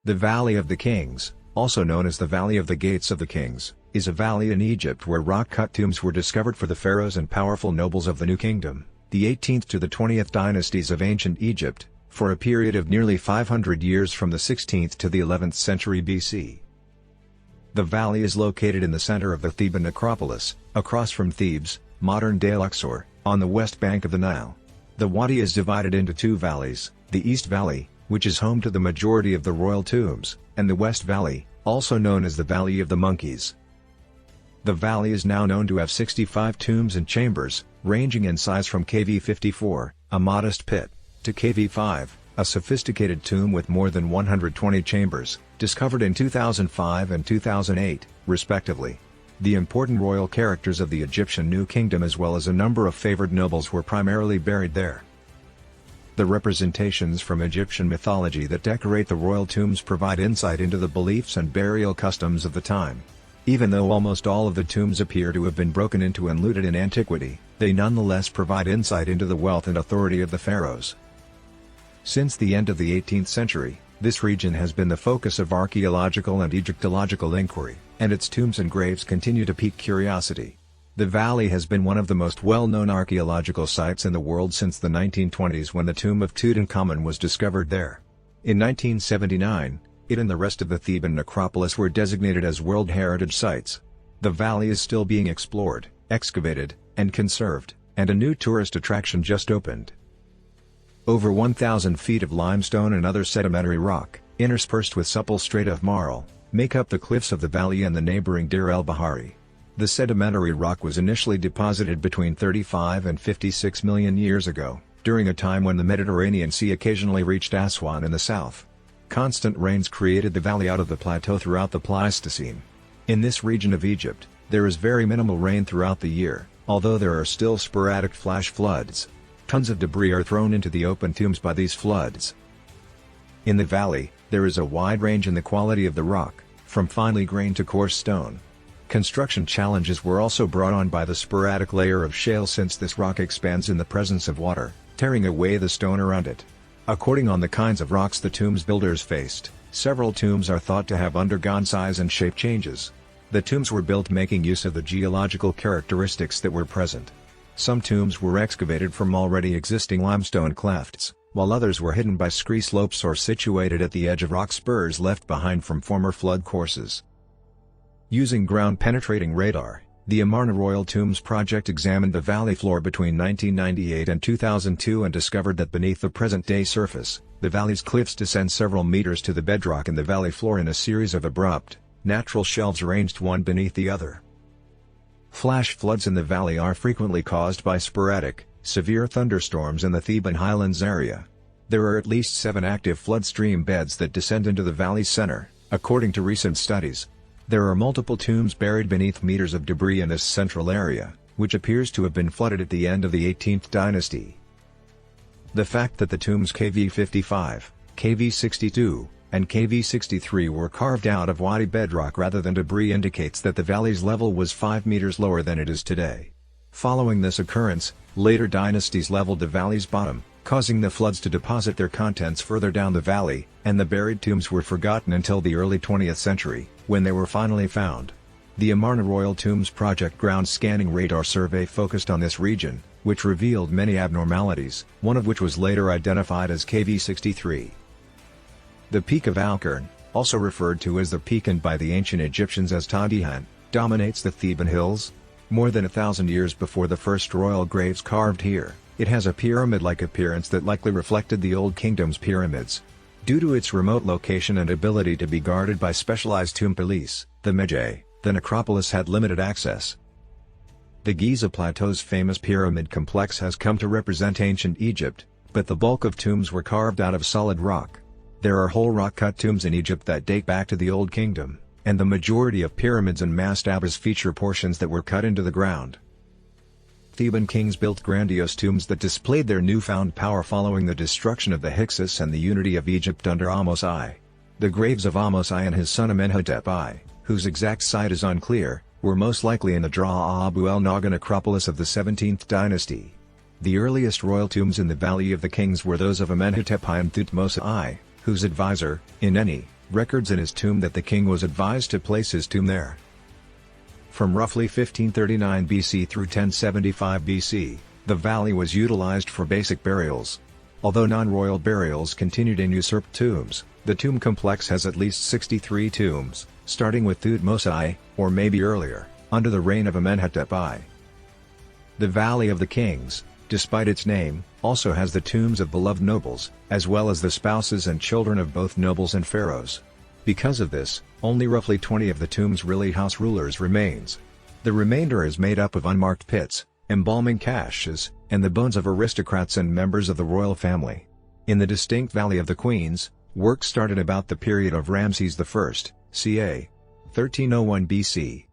The Valley of the Kings, also known as the Valley of the Gates of the Kings, is a valley in Egypt where rock-cut tombs were discovered for the pharaohs and powerful nobles of the New Kingdom, the 18th to the 20th dynasties of ancient Egypt, for a period of nearly 500 years from the 16th to the 11th century BC. The valley is located in the center of the Theban necropolis, across from Thebes, modern-day Luxor, on the west bank of the Nile. The wadi is divided into two valleys, the East Valley, which is home to the majority of the royal tombs, and the West Valley, also known as the Valley of the Monkeys. The valley is now known to have 65 tombs and chambers, ranging in size from KV-54, a modest pit, to KV-5, a sophisticated tomb with more than 120 chambers, discovered in 2005 and 2008, respectively. The important royal characters of the Egyptian New Kingdom as well as a number of favored nobles were primarily buried there. The representations from Egyptian mythology that decorate the royal tombs provide insight into the beliefs and burial customs of the time. Even though almost all of the tombs appear to have been broken into and looted in antiquity, they nonetheless provide insight into the wealth and authority of the pharaohs. Since the end of the 18th century, this region has been the focus of archaeological and Egyptological inquiry, and its tombs and graves continue to pique curiosity. The valley has been one of the most well-known archaeological sites in the world since the 1920s when the tomb of Tutankhamun was discovered there. In 1979, it and the rest of the Theban necropolis were designated as World Heritage Sites. The valley is still being explored, excavated, and conserved, and a new tourist attraction just opened. Over 1,000 feet of limestone and other sedimentary rock, interspersed with supple strata of marl, make up the cliffs of the valley and the neighboring Deir el-Bahari. The sedimentary rock was initially deposited between 35 and 56 million years ago, during a time when the Mediterranean Sea occasionally reached Aswan in the south. Constant rains created the valley out of the plateau throughout the Pleistocene. In this region of Egypt, there is very minimal rain throughout the year, although there are still sporadic flash floods. Tons of debris are thrown into the open tombs by these floods. In the valley, there is a wide range in the quality of the rock, from finely grained to coarse stone. Construction challenges were also brought on by the sporadic layer of shale since this rock expands in the presence of water, tearing away the stone around it. According on the kinds of rocks the tombs builders faced, several tombs are thought to have undergone size and shape changes. The tombs were built making use of the geological characteristics that were present. Some tombs were excavated from already existing limestone clefts, while others were hidden by scree slopes or situated at the edge of rock spurs left behind from former flood courses. Using ground-penetrating radar, the Amarna Royal Tombs project examined the valley floor between 1998 and 2002 and discovered that beneath the present-day surface, the valley's cliffs descend several meters to the bedrock in the valley floor in a series of abrupt, natural shelves arranged one beneath the other. Flash floods in the valley are frequently caused by sporadic, severe thunderstorms in the Theban highlands area. There are at least 7 active flood stream beds that descend into the valley's center, according to recent studies. There are multiple tombs buried beneath meters of debris in this central area, which appears to have been flooded at the end of the 18th dynasty. The fact that the tombs KV-55, KV-62, and KV-63 were carved out of wadi bedrock rather than debris indicates that the valley's level was 5 meters lower than it is today. Following this occurrence, later dynasties leveled the valley's bottom, causing the floods to deposit their contents further down the valley, and the buried tombs were forgotten until the early 20th century, when they were finally found. The Amarna Royal Tombs Project ground scanning radar survey focused on this region, which revealed many abnormalities, one of which was later identified as KV-63. The Peak of Alkern, also referred to as the Peak and by the ancient Egyptians as Tadihan, dominates the Theban hills. More than 1,000 years before the first royal graves carved here, it has a pyramid-like appearance that likely reflected the Old Kingdom's pyramids. Due to its remote location and ability to be guarded by specialized tomb police, the necropolis had limited access. The Giza Plateau's famous pyramid complex has come to represent ancient Egypt, but the bulk of tombs were carved out of solid rock. There are whole rock-cut tombs in Egypt that date back to the Old Kingdom, and the majority of pyramids and mastabas feature portions that were cut into the ground. Theban kings built grandiose tombs that displayed their newfound power following the destruction of the Hyksos and the unity of Egypt under Ahmose I. The graves of Ahmose I and his son Amenhotep I, whose exact site is unclear, were most likely in the Dra Abu el-Naga necropolis of the 17th dynasty. The earliest royal tombs in the Valley of the Kings were those of Amenhotep I and Thutmose I, whose advisor, Ineni, records in his tomb that the king was advised to place his tomb there. From roughly 1539 BC through 1075 BC, the valley was utilized for basic burials. Although non-royal burials continued in usurped tombs, the tomb complex has at least 63 tombs, starting with Thutmose I, or maybe earlier, under the reign of Amenhotep I. The Valley of the Kings, despite its name, also has the tombs of beloved nobles, as well as the spouses and children of both nobles and pharaohs. Because of this, only roughly 20 of the tomb's really house rulers remains. The remainder is made up of unmarked pits, embalming caches, and the bones of aristocrats and members of the royal family. In the distinct Valley of the Queens, work started about the period of Ramses I, ca. 1301 BC.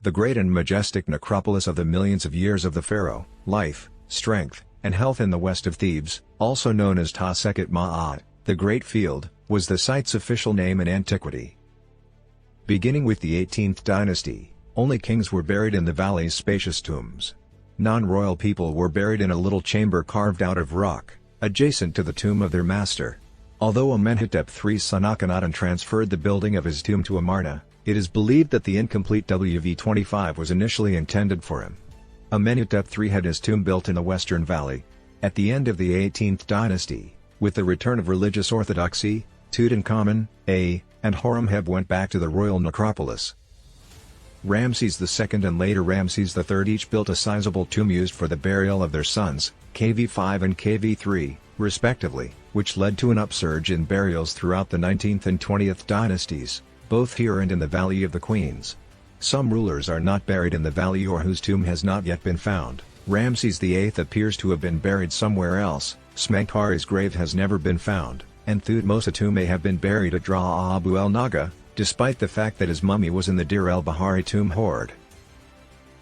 The great and majestic necropolis of the millions of years of the pharaoh, life, strength, and health in the west of Thebes, also known as Ta Sekhet Ma'at, the Great Field, was the site's official name in antiquity. Beginning with the 18th dynasty, only kings were buried in the valley's spacious tombs. Non-royal people were buried in a little chamber carved out of rock, adjacent to the tomb of their master. Although Amenhotep III's son Akhenaten transferred the building of his tomb to Amarna, it is believed that the incomplete WV-25 was initially intended for him. Amenhotep III had his tomb built in the Western Valley. At the end of the 18th dynasty, with the return of religious orthodoxy, Tutankhamun, and Horemheb went back to the royal necropolis. Ramses II and later Ramses III each built a sizable tomb used for the burial of their sons, KV5 and KV3, respectively, which led to an upsurge in burials throughout the 19th and 20th dynasties, both here and in the Valley of the Queens. Some rulers are not buried in the valley or whose tomb has not yet been found. Ramses VIII appears to have been buried somewhere else, Smenkhkare's grave has never been found, and Thutmose II may have been buried at Dra Abu el Naga, despite the fact that his mummy was in the Deir el-Bahari tomb hoard.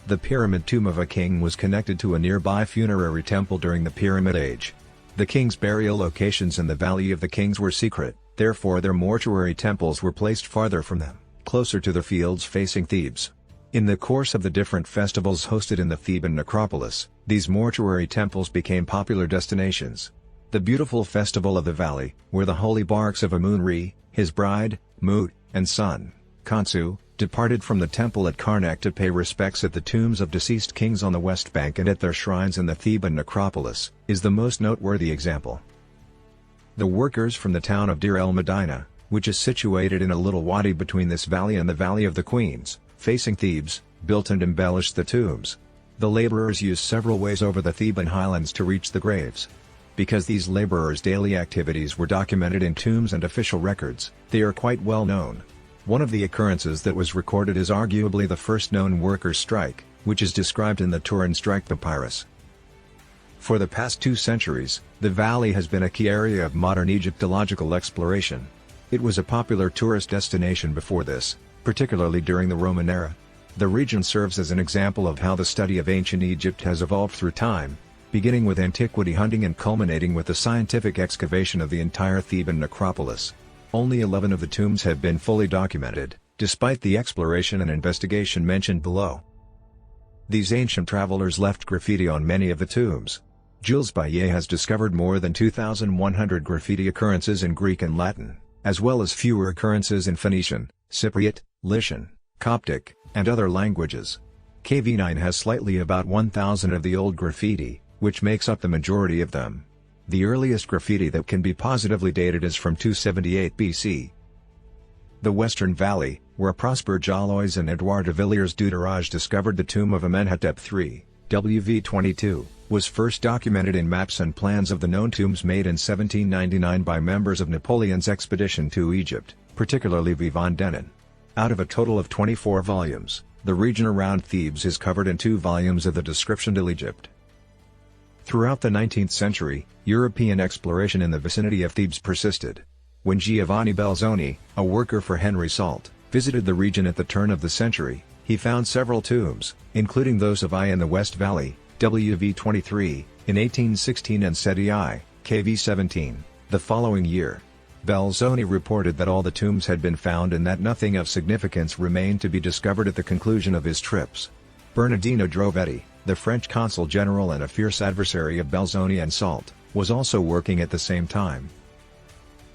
The pyramid tomb of a king was connected to a nearby funerary temple during the Pyramid Age. The king's burial locations in the Valley of the Kings were secret, therefore their mortuary temples were placed farther from them, closer to the fields facing Thebes. In the course of the different festivals hosted in the Theban necropolis, these mortuary temples became popular destinations. The beautiful Festival of the Valley, where the holy barks of Amun-Re, his bride, Mut, and son, Khonsu, departed from the temple at Karnak to pay respects at the tombs of deceased kings on the West Bank and at their shrines in the Theban necropolis, is the most noteworthy example. The workers from the town of Deir el-Medina, which is situated in a little wadi between this valley and the Valley of the Queens, facing Thebes, built and embellished the tombs. The laborers used several ways over the Theban highlands to reach the graves. Because these laborers' daily activities were documented in tombs and official records, they are quite well known. One of the occurrences that was recorded is arguably the first known workers' strike, which is described in the Turin Strike Papyrus. For the past 2 centuries, the valley has been a key area of modern Egyptological exploration. It was a popular tourist destination before this, particularly during the Roman era. The region serves as an example of how the study of ancient Egypt has evolved through time, beginning with antiquity hunting and culminating with the scientific excavation of the entire Theban necropolis. Only 11 of the tombs have been fully documented, despite the exploration and investigation mentioned below. These ancient travelers left graffiti on many of the tombs. Jules Baillet has discovered more than 2,100 graffiti occurrences in Greek and Latin, as well as fewer occurrences in Phoenician, Cypriot, Lycian, Coptic, and other languages. KV9 has slightly about 1,000 of the old graffiti, which makes up the majority of them. The earliest graffiti that can be positively dated is from 278 BC. The Western Valley, where Prosper Jalois and Edouard de Villiers Duterage discovered the tomb of Amenhotep III, WV22, was first documented in maps and plans of the known tombs made in 1799 by members of Napoleon's expedition to Egypt, particularly Vivant Denon. Out of a total of 24 volumes, the region around Thebes is covered in 2 volumes of the Description de l'Egypte. Throughout the 19th century, European exploration in the vicinity of Thebes persisted. When Giovanni Belzoni, a worker for Henry Salt, visited the region at the turn of the century, he found several tombs, including those of I in the West Valley, WV23, in 1816 and Seti I, KV17, the following year. Belzoni reported that all the tombs had been found and that nothing of significance remained to be discovered at the conclusion of his trips. Bernardino Drovetti, the French consul general and a fierce adversary of Belzoni and Salt, was also working at the same time.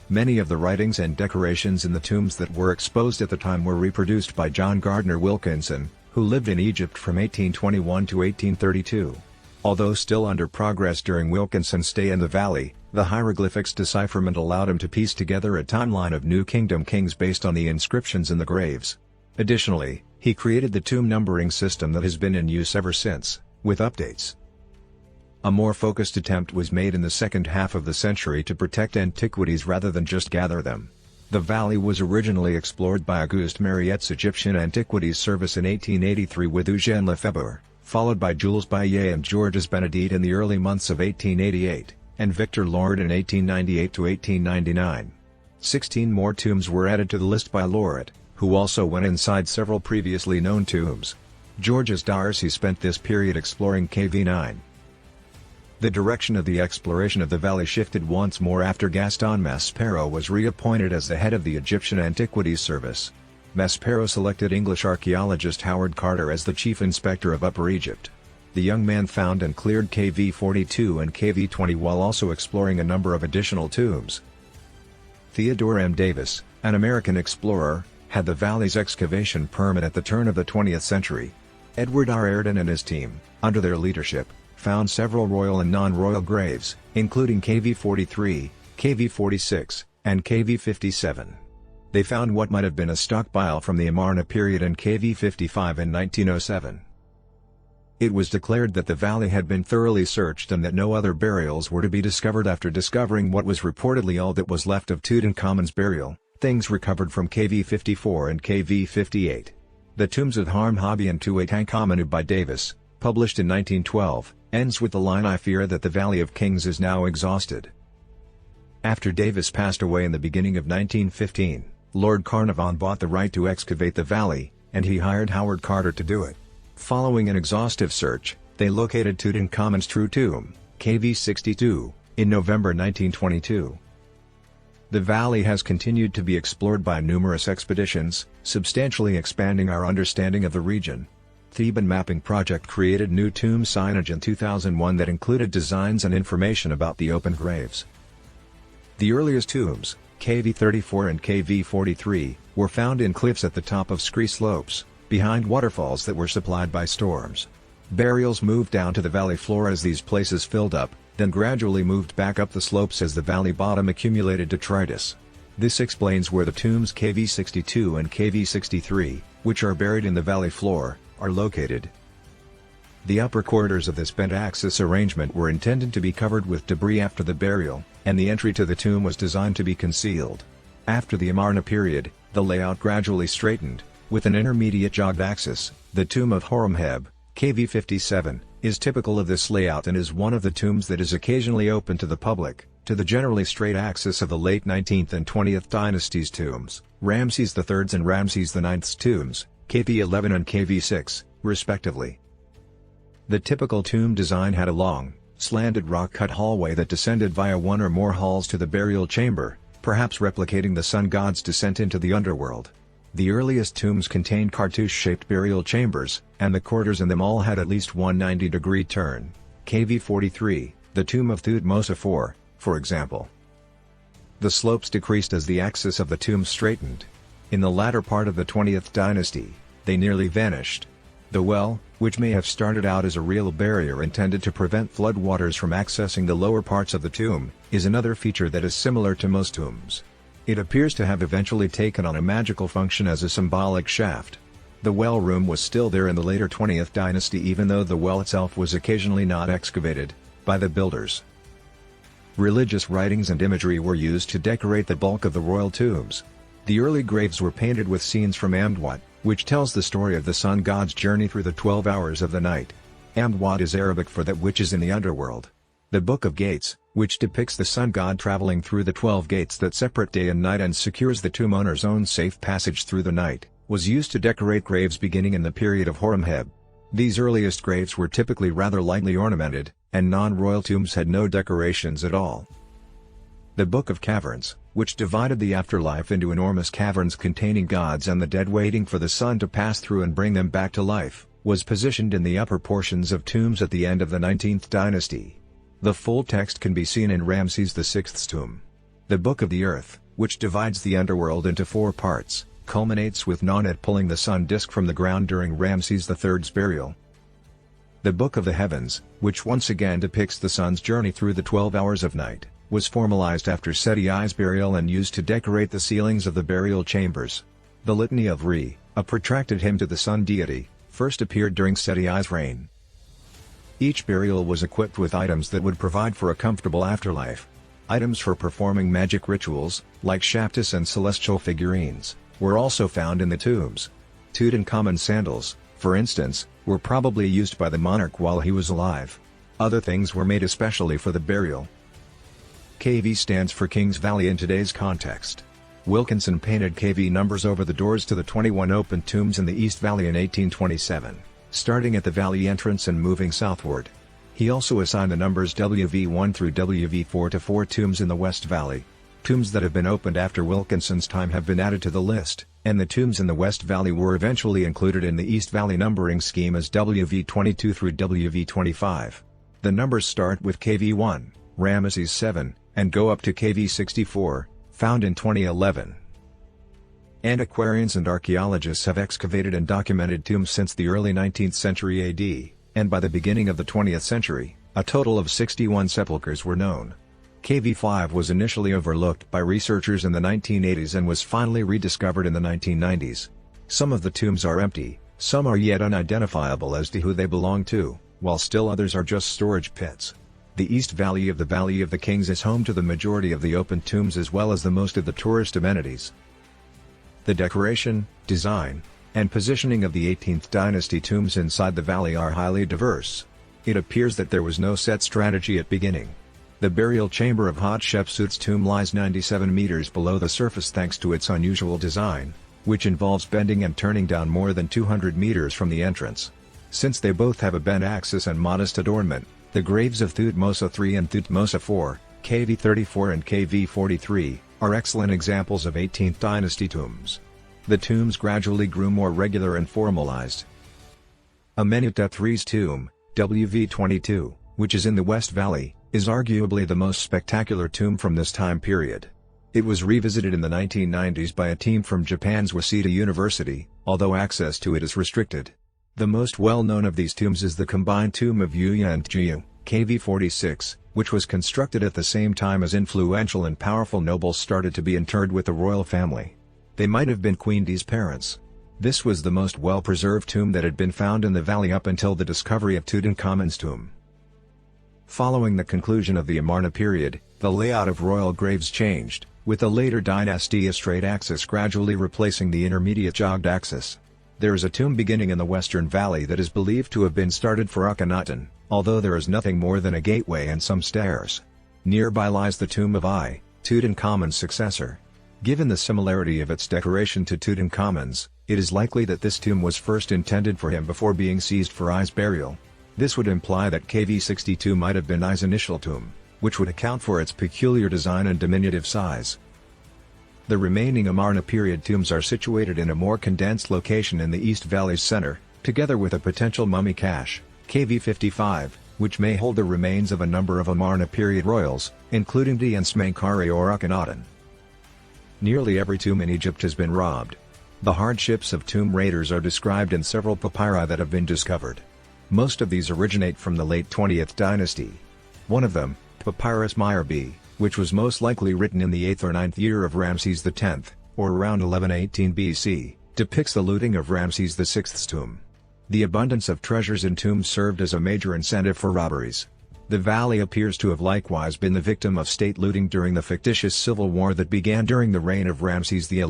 Many of the writings and decorations in the tombs that were exposed at the time were reproduced by John Gardner Wilkinson, who lived in Egypt from 1821 to 1832. Although still under progress during Wilkinson's stay in the valley, the hieroglyphics decipherment allowed him to piece together a timeline of New Kingdom kings based on the inscriptions in the graves. Additionally, he created the tomb numbering system that has been in use ever since, with updates. A more focused attempt was made in the second half of the century to protect antiquities rather than just gather them. The valley was originally explored by Auguste Mariette's Egyptian Antiquities Service in 1883 with Eugène Lefebvre, followed by Jules Baillet and Georges Benedit in the early months of 1888, and Victor Lord in 1898 to 1899. 16 more tombs were added to the list by Loret, who also went inside several previously known tombs. Georges Darcy spent this period exploring KV9. The direction of the exploration of the valley shifted once more after Gaston Maspero was reappointed as the head of the Egyptian Antiquities Service. Maspero selected English archaeologist Howard Carter as the chief inspector of Upper Egypt. The young man found and cleared KV42 and KV20 while also exploring a number of additional tombs. Theodore M. Davis, an American explorer, had the valley's excavation permit at the turn of the 20th century. Edward R. Ayrton and his team, under their leadership, found several royal and non-royal graves, including KV43, KV46, and KV57. They found what might have been a stockpile from the Amarna period and KV55 in 1907. It was declared that the valley had been thoroughly searched and that no other burials were to be discovered after discovering what was reportedly all that was left of Tutankhamun's burial, things recovered from KV54 and KV58. The Tombs of Hammurabi and Tutankhamun by Davis, published in 1912, ends with the line "I fear that the Valley of Kings is now exhausted." After Davis passed away in the beginning of 1915, Lord Carnarvon bought the right to excavate the valley, and he hired Howard Carter to do it. Following an exhaustive search, they located Tutankhamun's true tomb, KV62, in November 1922. The valley has continued to be explored by numerous expeditions, substantially expanding our understanding of the region. Theban Mapping Project created new tomb signage in 2001 that included designs and information about the open graves. The earliest tombs, KV34 and KV43, were found in cliffs at the top of scree slopes, behind waterfalls that were supplied by storms. Burials moved down to the valley floor as these places filled up, then gradually moved back up the slopes as the valley bottom accumulated detritus. This explains where the tombs KV62 and KV63, which are buried in the valley floor, are located. The upper corridors of this bent-axis arrangement were intended to be covered with debris after the burial, and the entry to the tomb was designed to be concealed. After the Amarna period, the layout gradually straightened, with an intermediate jogged axis. The tomb of Horemheb, KV57, is typical of this layout and is one of the tombs that is occasionally open to the public, to the generally straight axis of the late 19th and 20th dynasties tombs, Ramses III's and Ramses IX's tombs, KV11 and KV6, respectively. The typical tomb design had a long, slanted rock-cut hallway that descended via one or more halls to the burial chamber, perhaps replicating the sun god's descent into the underworld. The earliest tombs contained cartouche-shaped burial chambers, and the corridors in them all had at least one 90-degree turn. KV43, the tomb of Thutmose IV, for example. The slopes decreased as the axis of the tomb straightened. In the latter part of the 20th dynasty, they nearly vanished. The well, which may have started out as a real barrier intended to prevent floodwaters from accessing the lower parts of the tomb, is another feature that is similar to most tombs. It appears to have eventually taken on a magical function as a symbolic shaft. The well room was still there in the later 20th dynasty even though the well itself was occasionally not excavated by the builders. Religious writings and imagery were used to decorate the bulk of the royal tombs. The early graves were painted with scenes from Amduat, which tells the story of the sun god's journey through the 12 hours of the night. Amduat is Arabic for that which is in the underworld. The Book of Gates, which depicts the sun god traveling through the 12 gates that separate day and night and secures the tomb owner's own safe passage through the night, was used to decorate graves beginning in the period of Horemheb. These earliest graves were typically rather lightly ornamented, and non-royal tombs had no decorations at all. The Book of Caverns, which divided the afterlife into enormous caverns containing gods and the dead waiting for the sun to pass through and bring them back to life, was positioned in the upper portions of tombs at the end of the 19th dynasty. The full text can be seen in Ramses VI's tomb. The Book of the Earth, which divides the underworld into 4 parts, culminates with Nonet pulling the sun disk from the ground during Ramses III's burial. The Book of the Heavens, which once again depicts the sun's journey through the 12 hours of night, was formalized after Seti I's burial and used to decorate the ceilings of the burial chambers. The Litany of Re, a protracted hymn to the sun deity, first appeared during Seti I's reign. Each burial was equipped with items that would provide for a comfortable afterlife. Items for performing magic rituals, like shaptus and celestial figurines, were also found in the tombs. Tutankhamun's sandals, for instance, were probably used by the monarch while he was alive. Other things were made especially for the burial. KV stands for Kings Valley in today's context. Wilkinson painted KV numbers over the doors to the 21 open tombs in the East Valley in 1827, starting at the valley entrance and moving southward. He also assigned the numbers WV1 through WV4 to 4 tombs in the West Valley. Tombs that have been opened after Wilkinson's time have been added to the list, and the tombs in the West Valley were eventually included in the East Valley numbering scheme as WV22 through WV25. The numbers start with KV1, Ramesses 7, and go up to KV64, found in 2011. Antiquarians and archaeologists have excavated and documented tombs since the early 19th century AD, and by the beginning of the 20th century, a total of 61 sepulchres were known. KV5 was initially overlooked by researchers in the 1980s and was finally rediscovered in the 1990s. Some of the tombs are empty, some are yet unidentifiable as to who they belong to, while still others are just storage pits. The East Valley of the Kings is home to the majority of the open tombs as well as the most of the tourist amenities. The decoration, design, and positioning of the 18th dynasty tombs inside the valley are highly diverse. It appears that there was no set strategy at beginning. The burial chamber of Hatshepsut's tomb lies 97 meters below the surface thanks to its unusual design, which involves bending and turning down more than 200 meters from the entrance. Since they both have a bent axis and modest adornment, the graves of Thutmose III and Thutmose IV, KV34 and KV43, are excellent examples of 18th dynasty tombs. The tombs gradually grew more regular and formalized. Amenhotep III's tomb, WV22, which is in the West Valley, is arguably the most spectacular tomb from this time period. It was revisited in the 1990s by a team from Japan's Waseda University, although access to it is restricted. The most well-known of these tombs is the combined tomb of Yuya and Jiyu, KV46, which was constructed at the same time as influential and powerful nobles started to be interred with the royal family. They might have been Queen Di's parents. This was the most well-preserved tomb that had been found in the valley up until the discovery of Tutankhamun's tomb. Following the conclusion of the Amarna period, the layout of royal graves changed, with the later dynasty a straight axis gradually replacing the intermediate jogged axis. There is a tomb beginning in the Western Valley that is believed to have been started for Akhenaten, although there is nothing more than a gateway and some stairs. Nearby lies the tomb of I, Tutankhamun's successor. Given the similarity of its decoration to Tutankhamun's, it is likely that this tomb was first intended for him before being seized for I's burial. This would imply that KV62 might have been I's initial tomb, which would account for its peculiar design and diminutive size. The remaining Amarna period tombs are situated in a more condensed location in the East Valley's center, together with a potential mummy cache, KV55, which may hold the remains of a number of Amarna period royals, including Di and Smenkhare or Akhenaten. Nearly every tomb in Egypt has been robbed. The hardships of tomb raiders are described in several papyri that have been discovered. Most of these originate from the late 20th dynasty. One of them, Papyrus Myr-B, which was most likely written in the 8th or 9th year of Ramses X, or around 1118 BC, depicts the looting of Ramses VI's tomb. The abundance of treasures in tombs served as a major incentive for robberies. The valley appears to have likewise been the victim of state looting during the fictitious civil war that began during the reign of Ramses XI.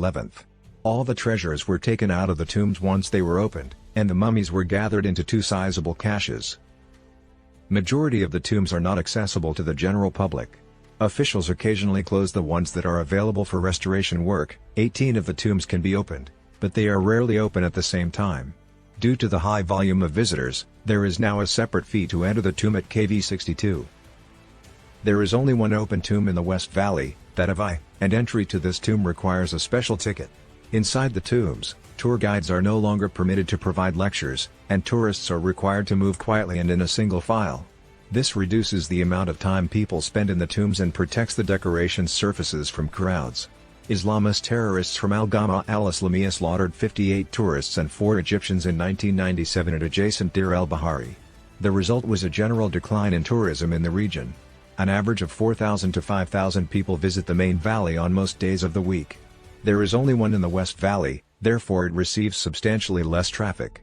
All the treasures were taken out of the tombs once they were opened, and the mummies were gathered into 2 sizable caches. Majority of the tombs are not accessible to the general public. Officials occasionally close the ones that are available for restoration work. 18 of the tombs can be opened, but they are rarely open at the same time. Due to the high volume of visitors, there is now a separate fee to enter the tomb at KV62. There is only one open tomb in the West Valley, that of I, and entry to this tomb requires a special ticket. Inside the tombs, tour guides are no longer permitted to provide lectures, and tourists are required to move quietly and in a single file. This reduces the amount of time people spend in the tombs and protects the decoration surfaces from crowds. Islamist terrorists from Al-Ghama al-Islamiyah slaughtered 58 tourists and 4 Egyptians in 1997 at adjacent Deir el-Bahari. The result was a general decline in tourism in the region. An average of 4,000 to 5,000 people visit the main valley on most days of the week. There is only one in the West Valley, therefore it receives substantially less traffic.